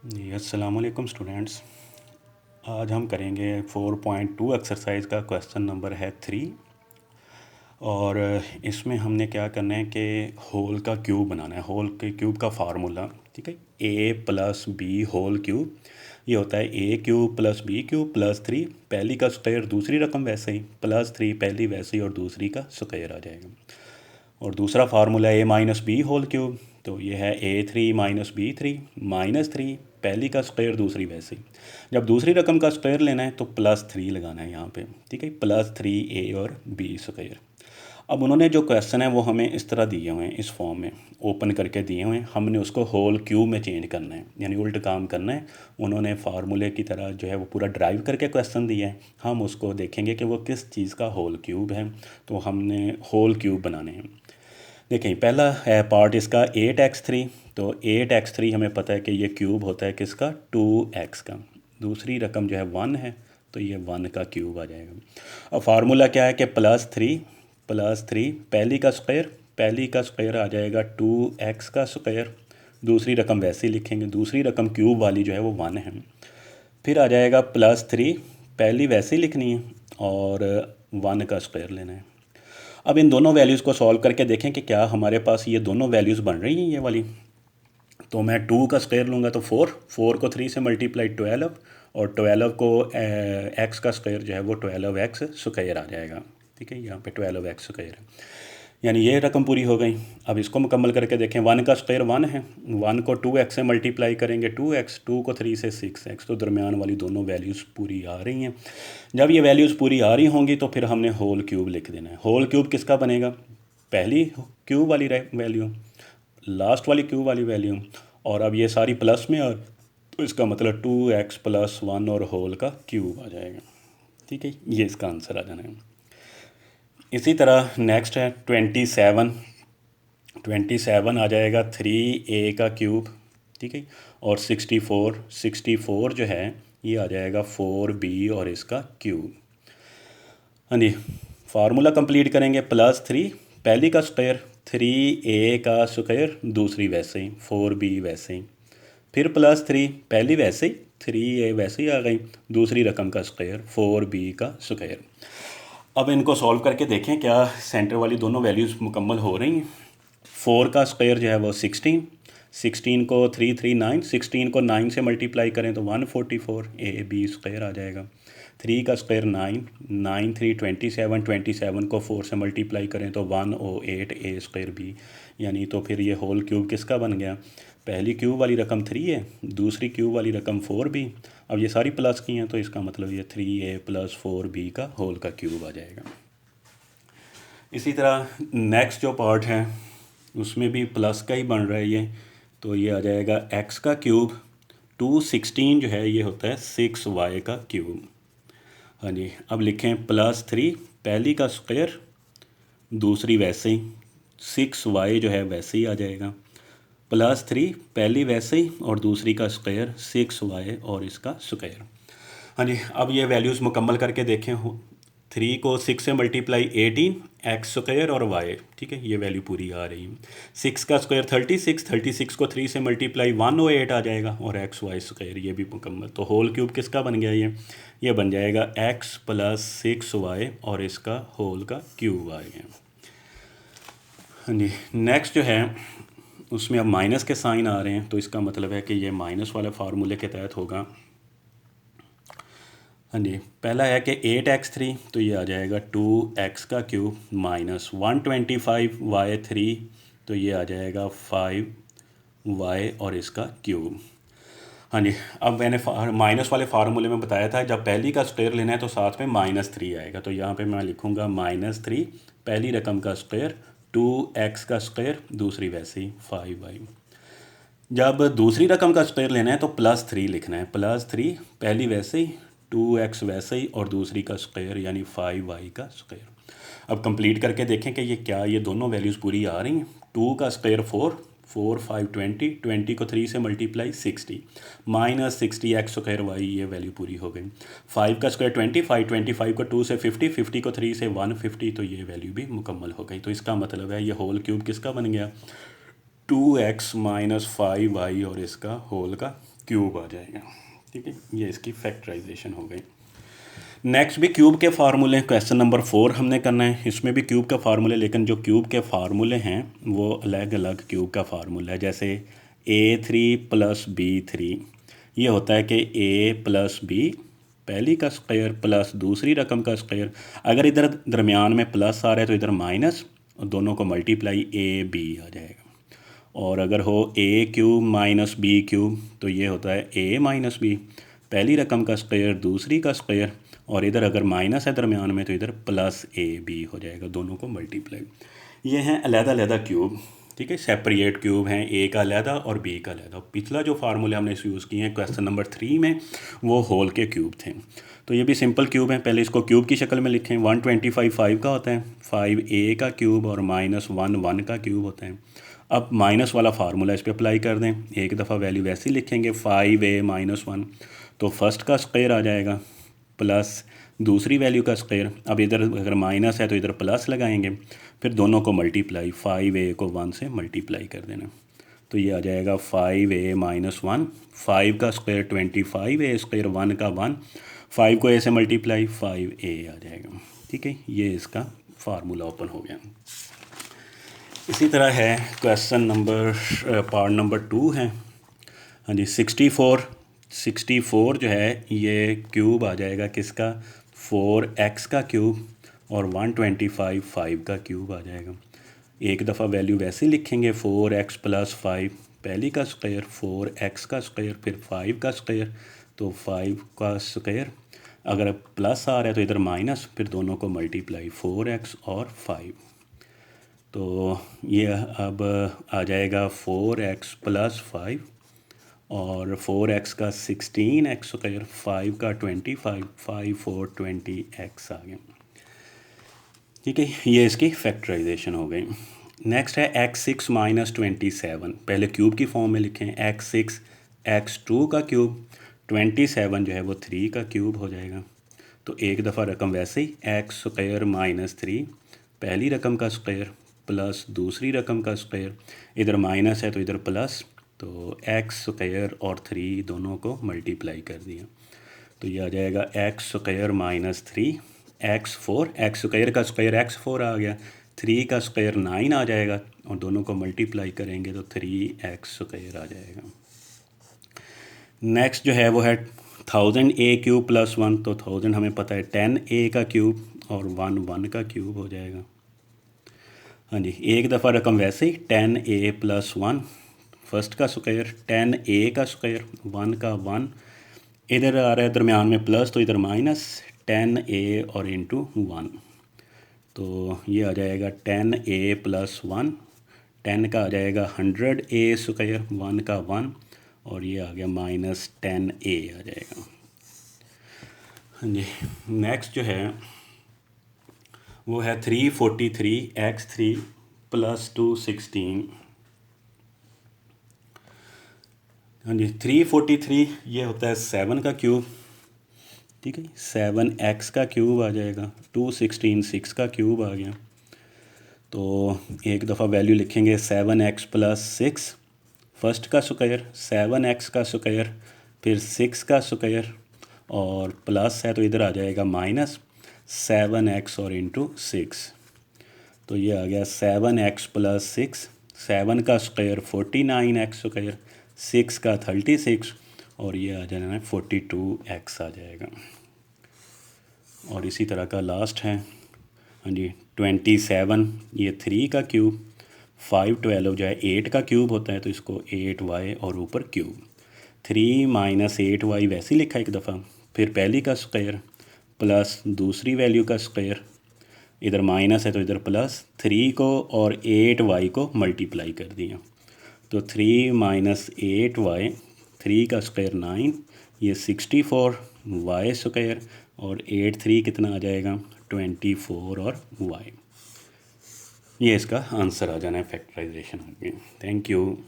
जी अस्सलाम वालेकुम स्टूडेंट्स। आज हम करेंगे 4.2 एक्सरसाइज का क्वेश्चन नंबर है 3। और इसमें हमने क्या करना है कि होल का क्यूब बनाना है। होल के क्यूब का फार्मूला, ठीक है, A plus B whole cube. ये होता है A cube plus B cube plus 3 पहली का स्क्वायर दूसरी रकम वैसे ही प्लस 3 पहली वैसे ही और दूसरी का स्क्वायर आ जाएगा। और दूसरा फार्मूला ए माइनस बी होल क्यूब, तो ये है A3 - B3 -3 पहली का स्क्वायर दूसरी वैसे ही। जब दूसरी रकम का स्क्वायर लेना है तो +3 लगाना है यहाँ पे, ठीक है, +3 A और B स्क्वायर। अब उन्होंने जो क्वेश्चन है वो हमें इस तरह दिए हुए हैं, इस फॉर्म में ओपन करके दिए हुए हैं। हमने उसको होल क्यूब में चेंज करना है, यानी उल्ट काम करना है। उन्होंने फार्मूले की तरह जो है वो पूरा ड्राइव करके क्वेश्चन दिया है, हम उसको देखेंगे कि वो किस चीज़ का होल क्यूब है। तो हमने होल क्यूब बनाने हैं। देखें, पहला है पार्ट इसका 8x3। तो 8x3 हमें पता है कि ये क्यूब होता है किसका, 2x का। दूसरी रकम जो है 1 है, तो ये 1 का क्यूब आ जाएगा। अब फार्मूला क्या है कि +3 पहली का स्क्वायर आ जाएगा 2x का स्क्वायर। दूसरी रकम वैसे ही लिखेंगे, दूसरी रकम क्यूब वाली जो है वो 1 है। फिर आ जाएगा +3 पहली वैसे ही लिखनी है और 1 का स्क्वायर लेना है। अब इन दोनों वैल्यूज़ को सॉल्व करके देखें कि क्या हमारे पास ये दोनों वैल्यूज़ बन रही हैं, ये वाली। तो मैं 2 का स्क्वायर लूँगा तो 4 को 3 से मल्टीप्लाई 12 और 12 को एक्स का स्क्वायर जो है वो 12x स्क्वायर आ जाएगा, ठीक है। यहाँ पे 12x स्क्वायर है, यानी ये रकम पूरी हो गई। अब इसको मुकम्मल करके देखें, 1 का स्क्वायर 1 है, 1 को 2x से मल्टीप्लाई करेंगे 2x, 2 को 3 से 6x, तो दरमियान वाली दोनों वैल्यूज़ पूरी आ रही हैं। जब ये वैल्यूज़ पूरी आ रही होंगी तो फिर हमने होल क्यूब लिख देना है। होल क्यूब किसका बनेगा, पहली क्यूब वाली वैल्यू, लास्ट वाली क्यूब वाली वैल्यू, और अब ये सारी प्लस में, और तो इसका मतलब 2x + 1 और होल का क्यूब आ जाएगा, ठीक है। ये इसका आंसर आ जाना है। इसी तरह नेक्स्ट है 27 आ जाएगा 3a का क्यूब, ठीक है। और 64 जो है ये आ जाएगा 4b और इसका क्यूब। हाँ जी, फार्मूला कंप्लीट करेंगे, +3 पहली का स्क्वायर 3a का स्क्वायर दूसरी वैसे ही 4b वैसे ही, फिर +3 पहली वैसे ही 3a वैसे ही आ गई, दूसरी रकम का स्क्वायर 4b का स्क्वायर। अब इनको सॉल्व करके देखें क्या सेंटर वाली दोनों वैल्यूज़ मुकम्मल हो रही हैं। 4 का स्क्वायर जो है वो 16 को 3 9, 16 को 9 से मल्टीप्लाई करें तो 144 AB स्क्वायर आ जाएगा। 3 का स्क्वायर 9 3 27 को 4 से मल्टीप्लाई करें तो 108 A स्क्वायर B, यानी तो फिर ये होल क्यूब किसका बन गया, पहली क्यूब वाली रकम 3 है, दूसरी क्यूब वाली रकम 4B। अब ये सारी प्लस की हैं तो इसका मतलब ये 3a + 4b का होल का क्यूब आ जाएगा। इसी तरह नेक्स्ट जो पार्ट है उसमें भी प्लस का ही बन रहा है ये, तो ये आ जाएगा x का क्यूब। 216 जो है ये होता है 6y का क्यूब। हाँ जी, अब लिखें +3 पहली का स्क्वायर दूसरी वैसे ही, 6y जो है वैसे ही आ जाएगा, +3 पहली वैसे ही और दूसरी का स्क्वायर 6y और इसका स्क्वायर। हाँ जी, अब ये वैल्यूज़ मुकम्मल करके देखें हो, 3 को 6 से मल्टीप्लाई 18 एक्स स्क्वायर और y, ठीक है, ये वैल्यू पूरी आ रही है। 6 का स्क्वायर 36 को 3 से मल्टीप्लाई 108 आ जाएगा और एक्स वाई स्क्वायर ये भी मुकम्मल। तो होल क्यूब किसका बन गया, ये बन जाएगा x + 6y और इसका होल का क्यूब आ गया। हाँ जी, नेक्स्ट जो है उसमें अब माइनस के साइन आ रहे हैं, तो इसका मतलब है कि ये माइनस वाले फार्मूले के तहत होगा। हाँ जी, पहला है कि 8x3, तो ये आ जाएगा 2x का क्यूब -125y3, तो ये आ जाएगा 5y और इसका क्यूब। हाँ जी, अब मैंने माइनस वाले फार्मूले में बताया था जब पहली का स्क्वायर लेना है तो साथ में -3 आएगा, तो यहाँ पे मैं लिखूँगा -3 पहली रकम का स्क्वायर 2x का स्क्वायर दूसरी वैसे ही 5y। जब दूसरी रकम का स्क्वायर लेना है तो +3 लिखना है, +3 पहली वैसे ही 2x वैसे ही और दूसरी का स्क्वायर यानी 5y का स्क्वायर। अब कंप्लीट करके देखें कि ये दोनों वैल्यूज़ पूरी आ रही हैं। 2 का स्क्वायर 4 5 20 को 3 से मल्टीप्लाई 60 -60 एक्स स्क्वायर वाई, ये वैल्यू पूरी हो गई। 5 का स्क्वायर 25 को 2 से 50 को 3 से 150, तो ये वैल्यू भी मुकम्मल हो गई। तो इसका मतलब है ये होल क्यूब किसका बन गया, 2x - 5y और इसका होल का क्यूब आ जाएगा। ठीक है, ये इसकी फैक्टराइजेशन हो गई। नेक्स्ट भी क्यूब के फार्मूले, क्वेश्चन नंबर 4 हमने करना है। इसमें भी क्यूब का फार्मूले, लेकिन जो क्यूब के फार्मूले हैं वो अलग अलग क्यूब का फार्मूला है। जैसे A3 + B3, ये होता है कि A + B पहली का स्क्वायर प्लस दूसरी रकम का स्क्वायर। अगर इधर दरमियान में प्लस आ रहा है तो इधर माइनस, और दोनों को मल्टीप्लाई AB आ जाएगा। और अगर हो A³ - B³ तो ये होता है A - B, पहली रकम का स्क्वायर दूसरी का स्क्वायर, और इधर अगर माइनस है दरमियान में तो इधर +AB हो जाएगा, दोनों को मल्टीप्लाई। ये हैं अलग-अलग क्यूब। ठीक है, सेपरेट क्यूब हैं, ए का अलहदा और बी का अलहदा। पिछला जो फार्मूले हमने यूज़ किए हैं क्वेश्चन नंबर 3 में, वो होल के क्यूब थे। तो ये भी सिंपल क्यूब हैं। पहले इसको क्यूब की शक्ल में लिखें। 125 5 का होता है, 5A का क्यूब और -1 1 का क्यूब होता है। अब माइनस वाला फार्मूला इस पर अप्लाई कर दें। एक दफ़ा वैल्यू वैसे ही लिखेंगे, 5A - 1, तो फर्स्ट का स्क्वायर आ जाएगा प्लस दूसरी वैल्यू का स्क्वायर। अब इधर अगर माइनस है तो इधर प्लस लगाएंगे, फिर दोनों को मल्टीप्लाई, 5A को 1 से मल्टीप्लाई कर देना। तो ये आ जाएगा 5A - 1, 5 का स्क्वायर 25A², 1 का 1, 5 को A से मल्टीप्लाई 5A आ जाएगा। ठीक है, ये इसका फार्मूला ओपन हो गया। इसी तरह है क्वेश्चन नंबर पार्ट नंबर 2 है। हाँ जी, 64 जो है ये क्यूब आ जाएगा किसका, 4x का क्यूब, और 125 5 का क्यूब आ जाएगा। एक दफ़ा वैल्यू वैसे ही लिखेंगे, 4x + 5 पहली का स्क्वायर, 4x का स्क्वायर, फिर 5 का स्क्वायर, तो 5 का स्क्वायर। अगर प्लस आ रहा है तो इधर माइनस, फिर दोनों को मल्टीप्लाई, 4x और 5। तो ये अब आ जाएगा 4x + 5 और 4x का 16x², 5 का 25, 5 4 20x आ गया। ठीक है, ये इसकी फैक्टराइजेशन हो गई। नेक्स्ट है x6 - 27। पहले क्यूब की फॉर्म में लिखें, x6 x2 का क्यूब, 27 जो है वो 3 का क्यूब हो जाएगा। तो एक दफ़ा रकम वैसे ही, x² - 3 पहली रकम का स्क्वायर प्लस दूसरी रकम का स्क्वायर, इधर माइनस है तो इधर प्लस, तो x² और 3 दोनों को मल्टीप्लाई कर दिया। तो ये आ जाएगा x² - 3 x4, x² का स्क्वायर x4 आ गया, 3 का स्क्वायर 9 आ जाएगा, और दोनों को मल्टीप्लाई करेंगे तो 3x² आ जाएगा। नेक्स्ट जो है वो है 1000A³ + 1, तो 1000 हमें पता है 10A का क्यूब, और 1 1 का क्यूब हो जाएगा। हाँ जी, एक दफ़ा रकम वैसे ही, 10A + 1 फर्स्ट का स्क्वायर, 10A का स्क्वायर, 1 का 1, इधर आ रहा है दरमियान में प्लस तो इधर माइनस, 10A और इंटू 1, तो ये आ जाएगा 10A + 1, 10 का आ जाएगा 100A², 1 का 1, और ये आ गया -10A आ जाएगा। हाँ जी, नेक्स्ट जो है वो है 343 x3 + 216। हाँ जी, 343 ये होता है 7 का क्यूब। ठीक है, 7x का क्यूब आ जाएगा, 216 6 का क्यूब आ गया। तो एक दफ़ा वैल्यू लिखेंगे, 7x + 6 फर्स्ट का स्क्वायर, 7x का स्क्वायर, फिर 6 का स्क्वायर, और प्लस है तो इधर आ जाएगा माइनस, 7x और इंटू 6, तो ये आ गया 7x + 6, 7 का स्क्वायर 49x², 6 का 36, और ये आ जाना है 42x आ जाएगा। और इसी तरह का लास्ट है, हाँ जी, 27 ये 3 का क्यूब, 5 12 जो है 8 का क्यूब होता है, तो इसको 8y और ऊपर क्यूब, 3 - 8y वैसे ही लिखा एक दफ़ा, फिर पहली का स्क्वायर प्लस दूसरी वैल्यू का स्क्वायर, इधर माइनस है तो इधर प्लस, 3 को और 8y को मल्टीप्लाई कर दिया, तो 3 - 8y, 3 का स्क्वायर 9, ये 64y², और 8 3 कितना आ जाएगा 24 और y। ये इसका आंसर आ जाना है, फैक्टराइजेशन हो गई। Thank you.